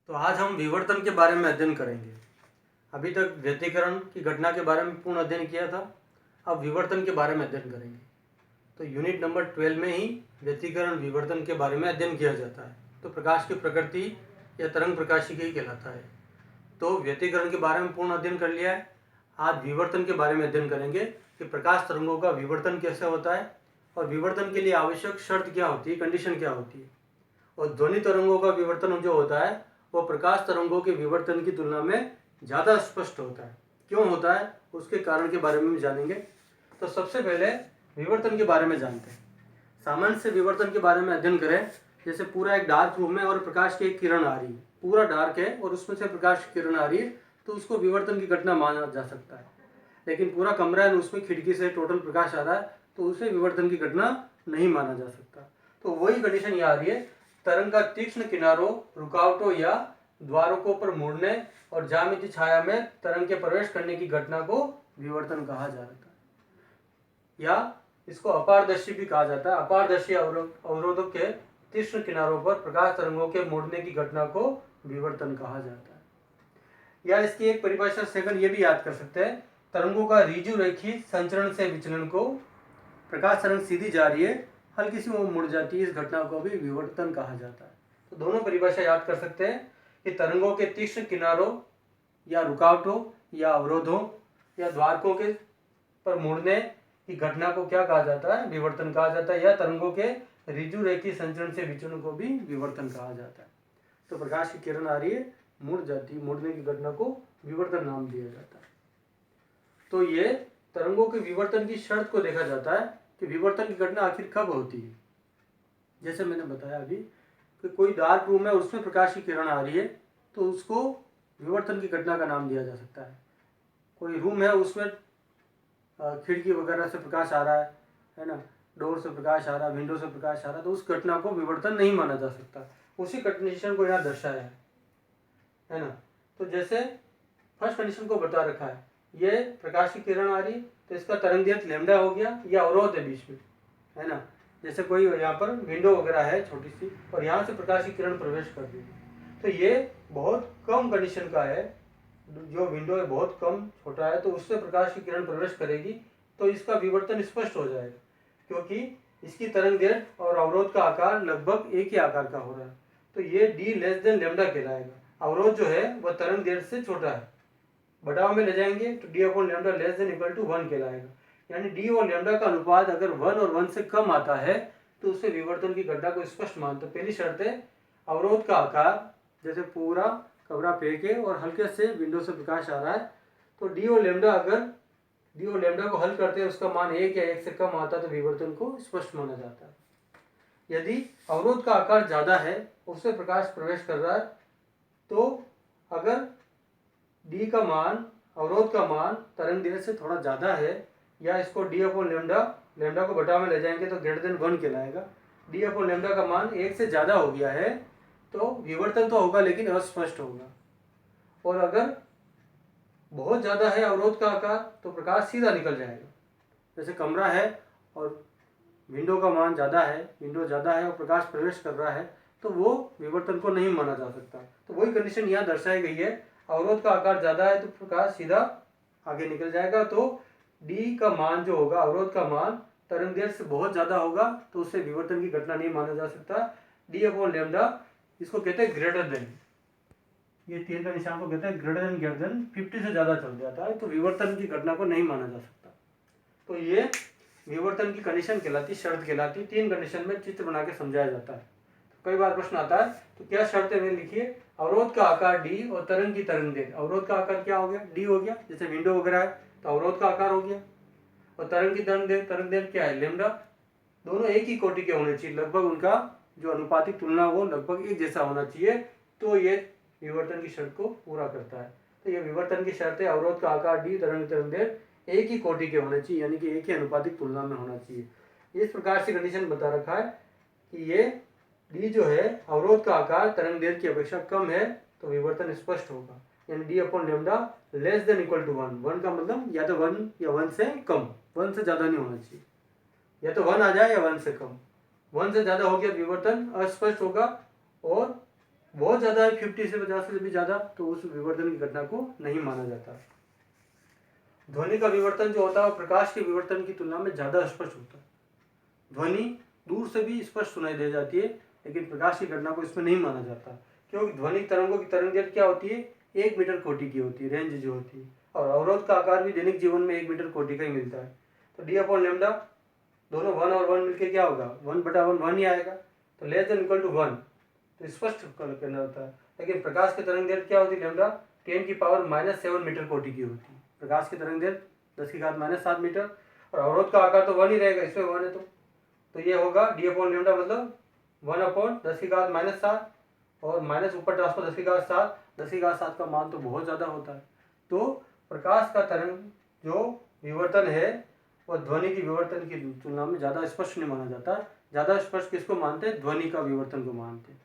तो आज हम विवर्तन के बारे में अध्ययन करेंगे। अभी तक व्यतिकरण की घटना के बारे में पूर्ण अध्ययन किया था, अब विवर्तन के बारे में अध्ययन करेंगे। तो यूनिट नंबर 12 में ही व्यतिकरण विवर्तन के बारे में अध्ययन किया जाता है। तो प्रकाश की प्रकृति या तरंग प्रकाशिकी कहलाता है। तो व्यतिकरण के बारे में पूर्ण अध्ययन कर लिया है। आज विवर्तन के बारे में अध्ययन करेंगे कि प्रकाश तरंगों का विवर्तन कैसे होता है और विवर्तन के लिए आवश्यक शर्त क्या होती है, कंडीशन क्या होती है। और ध्वनि तरंगों का विवर्तन जो होता है वो प्रकाश तरंगों के विवर्तन की तुलना में ज़्यादा स्पष्ट होता है। क्यों होता है उसके कारण के बारे में भी जानेंगे। तो सबसे पहले विवर्तन के बारे में जानते हैं। सामान्य से विवर्तन के बारे में अध्ययन करें, जैसे पूरा एक डार्क रूम है और प्रकाश की एक किरण आ रही है, पूरा डार्क है और उसमें से प्रकाश की किरण आ रही है, तो उसको विवर्तन की घटना माना जा सकता है। लेकिन पूरा कमरा है, उसमें खिड़की से टोटल प्रकाश आ रहा है, तो उसे विवर्तन की घटना नहीं माना जा सकता। तो वही कंडीशन यहाँ आ रही है, तरंग का तीक्ष्ण किनारों, रुकावटों या द्वारकों पर मुड़ने और ज्यामितीय छाया में तरंग के प्रवेश करने की घटना को विवर्तन कहा जाता है, या इसको अपारदर्शी भी कहा जाता है। अपारदर्शी अवरोधों के तीक्ष्ण किनारों पर प्रकाश तरंगों के मुड़ने की घटना को विवर्तन कहा जाता है। या इसकी एक परिभाषा सेकंड ये भी याद कर सकते हैं, तरंगों का ऋजु रेखी संचरण से विचलन को, प्रकाश तरंग सीधी जा रही है, हल्की सी वो मुड़ जाती है, इस घटना को भी विवर्तन कहा जाता है। तो दोनों परिभाषा याद कर सकते हैं कि तरंगों के तीक्ष्ण किनारों या रुकावटों या अवरोधों या द्वारकों के पर मुड़ने की घटना को क्या कहा जाता है, विवर्तन कहा जाता है। या तरंगों के ऋजु रेखी संचरण से विचलन को भी विवर्तन कहा जाता है। तो प्रकाश की किरण आ रही है, मुड़ जाती, मुड़ने की घटना को विवर्तन नाम दिया जाता है। तो ये तरंगों के विवर्तन की शर्त को देखा जाता है कि विवर्तन की घटना आखिर कब होती है। जैसे मैंने बताया अभी कि कोई डार्क रूम है, उसमें प्रकाश की किरण आ रही है, तो उसको विवर्तन की घटना का नाम दिया जा सकता है। कोई रूम है, उसमें खिड़की वगैरह से प्रकाश आ रहा है ना, डोर से प्रकाश आ रहा है, विंडो से प्रकाश आ रहा है, तो उस घटना को विवर्तन नहीं माना जा सकता। उसी कंडीशन को यहाँ दर्शाया है ना। तो जैसे फर्स्ट कंडीशन को बता रखा है, ये प्रकाश की किरण आ रही, तो इसका तरंगदैर्घ्य लैम्डा हो गया, या अवरोध है बीच में, है ना। जैसे कोई यहाँ पर विंडो वगैरह है छोटी सी, और यहाँ से प्रकाश की किरण प्रवेश कर रही है, तो ये बहुत कम कंडीशन का है। जो विंडो है बहुत कम छोटा है, तो उससे प्रकाश की किरण प्रवेश करेगी, तो इसका विवर्तन स्पष्ट हो जाएगा, क्योंकि इसकी तरंगदैर्घ्य और अवरोध का आकार लगभग एक ही आकार का हो रहा है। तो ये डी लेस देन लेमडा कहलाएगा। अवरोध जो है वह तरंगदैर्घ्य से छोटा है, बटाव में ले जाएंगे तो d upon lambda less than equal to 1 कहलाएगा। यानी डी और लेमडा का अनुपात अगर 1 और 1 से कम आता है तो उससे विवर्तन की घटना को स्पष्ट मानते। पहली शर्त है अवरोध का आकार, जैसे पूरा कमरा पैक है और हल्के से विंडो से प्रकाश आ रहा है, तो डी और लेमडा, अगर डी और लेमडा को हल करते हैं उसका मान 1 या 1 से कम आता है तो विवर्तन को स्पष्ट माना जाता है। यदि अवरोध का आकार ज़्यादा है, उससे प्रकाश प्रवेश कर रहा है, तो अगर डी का मान, अवरोध का मान तरंगदैर्घ्य से थोड़ा ज़्यादा है, या इसको डी अपॉन लेमडा, लेमडा को बटा में ले जाएंगे तो ग्रेटर देन 1 कहलाएगा। डी अपॉन लेमडा का मान 1 से ज़्यादा हो गया है तो विवर्तन तो होगा लेकिन अस्पष्ट होगा। और अगर बहुत ज़्यादा है अवरोध का आकार तो प्रकाश सीधा निकल जाएगा। जैसे कमरा है और विंडो का मान ज़्यादा है, विंडो ज़्यादा है और प्रकाश प्रवेश कर रहा है, तो वो विवर्तन को नहीं माना जा सकता। तो वही कंडीशन यहाँ दर्शाई गई है, अवरोध का आकार ज़्यादा है तो प्रकाश सीधा आगे निकल जाएगा। तो डी का मान जो होगा, अवरोध का मान तरंगदैर्घ्य से बहुत ज़्यादा होगा, तो उससे विवर्तन की घटना नहीं माना जा सकता। डी अपॉन लेमडा, इसको कहते हैं ग्रेटर देन, ये तीर का निशान को कहते हैं ग्रेटर देन 50 से ज़्यादा चल जाता है तो विवर्तन की घटना को नहीं माना जा सकता। तो ये विवर्तन की कंडीशन कहलाती, शर्त कहलाती। 3 कंडीशन में चित्र बना के समझाया जाता है। तो कई बार प्रश्न आता है, तो क्या शर्तें में लिखिए, अवरोध का आकार डी और तरंग की तरंगदैर्घ्य। अवरोध का आकार क्या हो गया, डी हो गया, जैसे विंडो वगैरह है तो अवरोध का आकार हो गया, और तरंग की तरंगदैर्घ्य क्या है, लेमडा। दोनों एक ही कोटि के होने चाहिए, लगभग उनका जो अनुपातिक तुलना वो लगभग एक जैसा होना चाहिए, तो ये विवर्तन की शर्त को पूरा करता है। तो ये विवर्तन की शर्त है, अवरोध का आकार डी, तरंग तरंगदैर्घ्य एक ही कोटि के होने चाहिए, यानी कि एक ही अनुपातिक तुलना में होना चाहिए। इस प्रकार से कंडीशन बता रखा है कि ये डी जो है, अवरोध का आकार तरंगदैर्घ्य की अपेक्षा कम है तो विवर्तन स्पष्ट होगा, यानी d upon lambda less than equal to 1। 1 का मतलब या तो 1 या 1 से कम, 1 से ज़्यादा नहीं होना चाहिए, या तो 1 आ जाए या 1 से कम। 1 से ज़्यादा हो गया विवर्तन अस्पष्ट होगा, और बहुत ज़्यादा है 50 से 50 से भी ज़्यादा, तो उस विवर्तन की घटना को नहीं माना जाता। ध्वनि का विवर्तन जो होता है वो प्रकाश के विवर्तन की तुलना में ज़्यादा स्पष्ट होता है। ध्वनि दूर से भी स्पष्ट सुनाई दे जाती है, लेकिन प्रकाश की घटना को इसमें नहीं माना जाता, क्योंकि ध्वनिक तरंगों की तरंग क्या होती है, 1 मीटर कोटि की होती है, रेंज जो होती है, और अवरोध का आकार भी दैनिक जीवन में 1 मीटर कोटि का ही मिलता है। तो d/λ दोनों 1 और 1 मिलकर क्या होगा, 1/1 1 ही आएगा, तो लेस देन इक्वल टू 1, तो स्पष्ट करना होता है। लेकिन प्रकाश की तरंग दैर्घ्य क्या होती है, लैम्डा 10⁻⁻7 मीटर कोटि की होती है। प्रकाश की तरंग दैर्घ्य 10⁻⁻7 मीटर, और अवरोध का आकार तो 1 ही रहेगा, इसमें 1 है, तो ये होगा d/λ मतलब 1/10⁻⁷, और माइनस ऊपर ट्रांसफर 10⁻7, 10⁻7 का मान तो बहुत ज़्यादा होता है। तो प्रकाश का तरंग जो विवर्तन है वो ध्वनि की विवर्तन की तुलना में ज़्यादा स्पष्ट नहीं माना जाता। ज़्यादा स्पष्ट किसको मानते हैं, ध्वनि का विवर्तन को मानते हैं।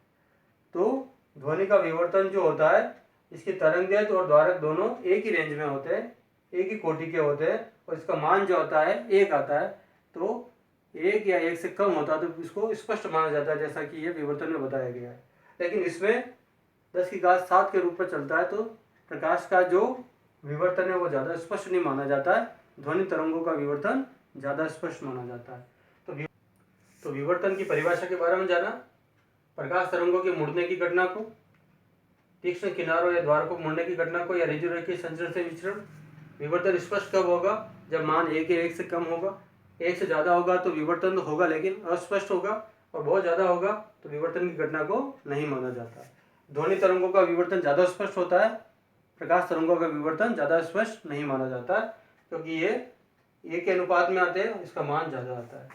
तो ध्वनि का विवर्तन जो होता है, इसकी तरंगदैर्घ्य और द्वारक दोनों एक ही रेंज में होते हैं, एक ही कोटि के होते हैं, और इसका मान जो आता है 1 आता है। तो 1 या 1 से कम होता है तो इसको स्पष्ट माना जाता है, जैसा कि ये विवर्तन में बताया गया है। लेकिन इसमें 10⁻7 के रूप में चलता है, तो प्रकाश का जो विवर्तन है वो ज़्यादा स्पष्ट नहीं माना जाता है, ध्वनि तरंगों का विवर्तन ज़्यादा स्पष्ट माना जाता है। तो विवर्तन की परिभाषा के बारे में जाना, प्रकाश तरंगों के मुड़ने की घटना को, तीक्ष्ण किनारों या द्वारकों को मुड़ने की घटना को, या रेडियोरेखीय संचरण से विचरण। विवर्तन स्पष्ट कब होगा, जब मान 1 या 1 से कम होगा। 1 से ज़्यादा होगा तो विवर्तन तो होगा लेकिन अस्पष्ट होगा, और बहुत ज़्यादा होगा तो विवर्तन की घटना को नहीं माना जाता। ध्वनि तरंगों का विवर्तन ज़्यादा स्पष्ट होता है, प्रकाश तरंगों का विवर्तन ज़्यादा स्पष्ट नहीं माना जाता, क्योंकि ये 1 के अनुपात में आते हैं, इसका मान ज़्यादा आता है।